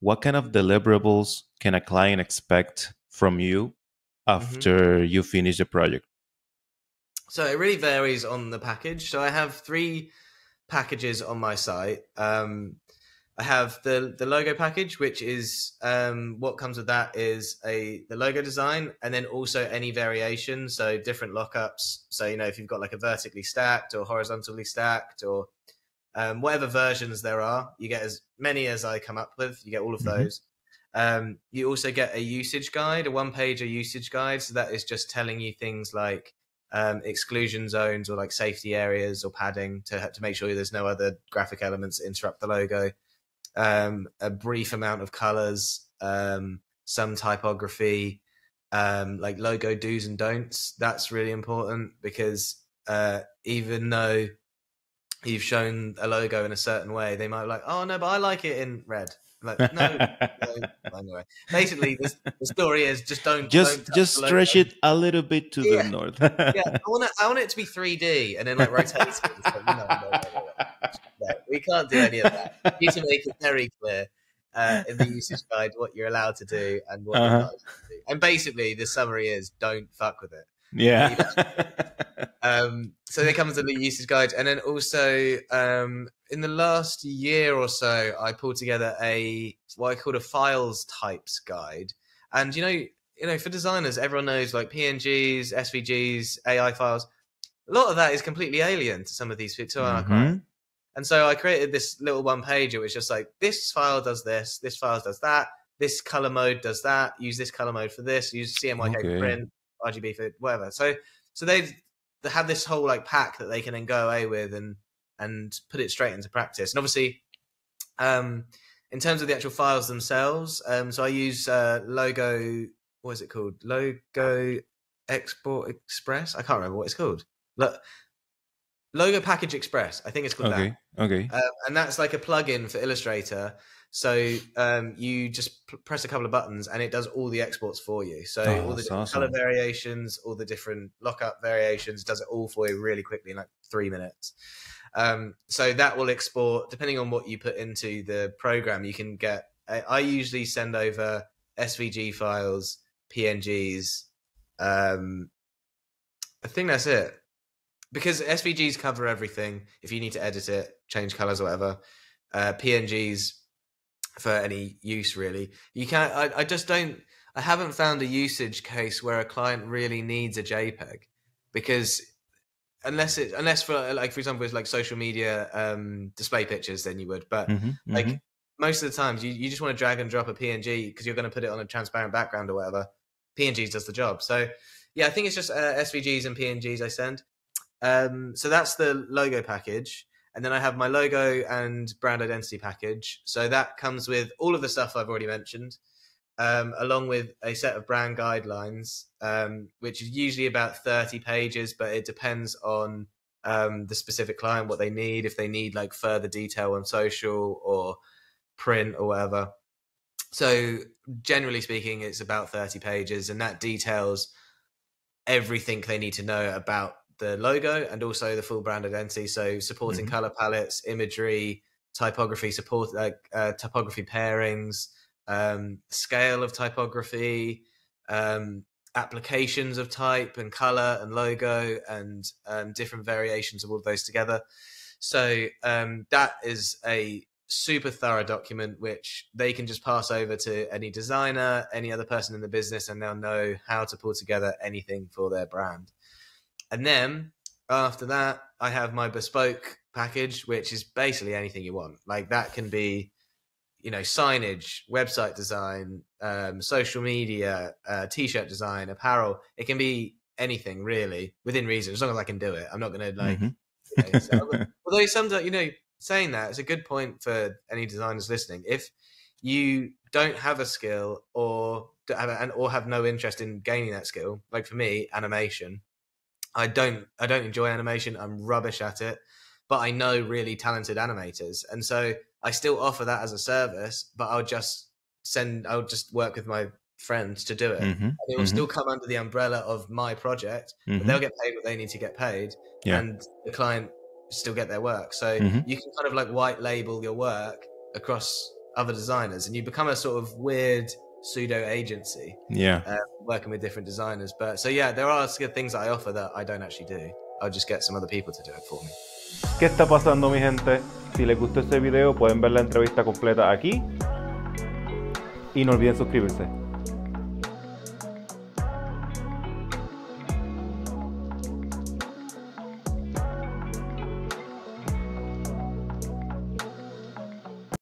what kind of deliverables can a client expect from you after you finish the project? So it really varies on the package. So I have 3 packages on my site. I have the logo package, which is what comes with that is the logo design, and then also any variation, so different lockups. So if you've got like a vertically stacked or horizontally stacked or whatever versions there are, you get as many as I come up with. You get all of those. You also get a usage guide, a 1-pager usage guide. So that is just telling you things like exclusion zones or like safety areas or padding to make sure there's no other graphic elements that interrupt the logo. A brief amount of colors, some typography, like logo do's and don'ts. That's really important because even though you've shown a logo in a certain way, they might be like, oh no, but I like it in red. Like, no. Anyway, basically, the story is don't just touch the stretch logo. it a little bit to the north. Yeah, I want it to be 3D and then like rotate it. So, no, we can't do any of that. You need to make it very clear in the usage guide what you're allowed to do and what you're not allowed to do. And basically, the summary is don't fuck with it. Yeah. So they come to the usage guide, and then also in the last year or so, I pulled together what I called a files types guide. And for designers, everyone knows like PNGs, SVGs, AI files. A lot of that is completely alien to some of these to our clients. And so I created this little 1-pager, which is just like, this file does this file does that, this color mode does that, use this color mode for this, use CMYK for print, RGB for whatever. So they have this whole like pack that they can then go away with and put it straight into practice. And obviously, in terms of the actual files themselves, so I use Logo, what is it called? Logo Export Express? I can't remember what it's called. Logo Package Express, I think it's called that. Okay. And that's like a plugin for Illustrator. So you just press a couple of buttons and it does all the exports for you. So all the different color variations, all the different lockup variations, does it all for you really quickly in like 3 minutes. So that will export, depending on what you put into the program, you can get, I usually send over SVG files, PNGs. I think that's it. Because SVGs cover everything. If you need to edit it, change colors or whatever, PNGs for any use really. You can't. I haven't found a usage case where a client really needs a JPEG, because unless for like, for example, it's like social media display pictures, then you would. But like most of the times, you just want to drag and drop a PNG because you're going to put it on a transparent background or whatever. PNGs does the job. So yeah, I think it's just SVGs and PNGs I send. So that's the logo package. And then I have my logo and brand identity package. So that comes with all of the stuff I've already mentioned, along with a set of brand guidelines, which is usually about 30 pages, but it depends on the specific client, what they need, if they need like further detail on social or print or whatever. So generally speaking, it's about 30 pages, and that details everything they need to know about the logo and also the full brand identity. So supporting color palettes, imagery, typography support, like typography pairings, scale of typography, applications of type and color and logo, and different variations of all of those together. So that is a super thorough document which they can just pass over to any designer, any other person in the business, and they'll know how to pull together anything for their brand. And then after that, I have my bespoke package, which is basically anything you want. Like that can be, signage, website design, social media, t-shirt design, apparel. It can be anything really, within reason, as long as I can do it. I'm not going to although sometimes, saying that, it's a good point for any designers listening. If you don't have a skill or have no interest in gaining that skill, like for me, animation, I don't enjoy animation. I'm rubbish at it, but I know really talented animators, and so I still offer that as a service. But I'll just work with my friends to do it. And it will still come under the umbrella of my project, but they'll get paid what they need to get paid, and the client still get their work. So you can kind of like white label your work across other designers, and you become a sort of weird pseudo agency. Yeah. Working with different designers. But so yeah, there are things that I offer that I don't actually do. I'll just get some other people to do it for me. ¿Qué está pasando, mi gente? Si les gustó este video, pueden ver la entrevista completa aquí. Y no olviden suscribirse.